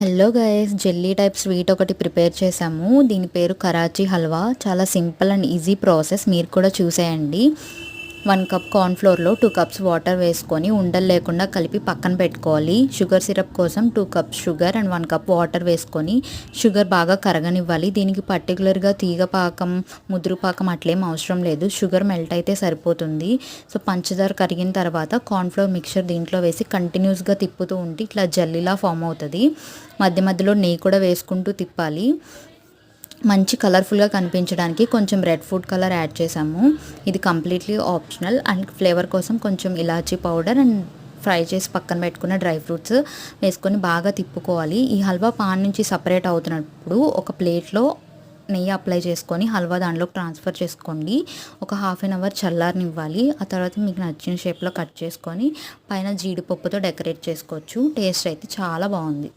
Hello guys, jelly type sweet ఒకటి prepare చేసాము. దీని పేరు కరాచీ హల్వా. చాలా సింపుల్ అండ్ ఈజీ ప్రాసెస్, మీరు కూడా చూసేయండి. 1 కప్ కార్న్ఫ్లోర్లో 2 కప్స్ వాటర్ వేసుకొని ఉండలు లేకుండా కలిపి పక్కన పెట్టుకోవాలి. షుగర్ సిరప్ కోసం 2 cups sugar and 1 cup water వేసుకొని షుగర్ బాగా కరగనివ్వాలి. దీనికి పర్టికులర్గా తీగ పాకం, ముదురు పాకం అట్లేం అవసరం లేదు. షుగర్ మెల్ట్ అయితే సరిపోతుంది. సో పంచదార కరిగిన తర్వాత కార్న్ఫ్లోర్ మిక్చర్ దీంట్లో వేసి కంటిన్యూస్గా తిప్పుతూ ఉంటే ఇట్లా జల్లీలా ఫామ్ అవుతుంది. మధ్య మధ్యలో నెయ్యి కూడా వేసుకుంటూ తిప్పాలి. మంచి కలర్ఫుల్గా కనిపించడానికి కొంచెం రెడ్ ఫుడ్ కలర్ యాడ్ చేసాము. ఇది కంప్లీట్లీ ఆప్షనల్. అండ్ ఫ్లేవర్ కోసం కొంచెం ఇలాచీ పౌడర్ అండ్ ఫ్రై చేసి పక్కన పెట్టుకున్న డ్రై ఫ్రూట్స్ వేసుకొని బాగా తిప్పుకోవాలి. ఈ హల్వా పాన్ నుంచి సపరేట్ అవుతున్నప్పుడు ఒక ప్లేట్లో నెయ్యి అప్లై చేసుకొని హల్వా దాంట్లోకి ట్రాన్స్ఫర్ చేసుకోండి. ఒక హాఫ్ అన్ అవర్ చల్లారనివ్వాలి. ఆ తర్వాత మీకు నచ్చిన షేప్లో కట్ చేసుకొని పైన జీడిపప్పుతో డెకరేట్ చేసుకోవచ్చు. టేస్ట్ అయితే చాలా బాగుంది.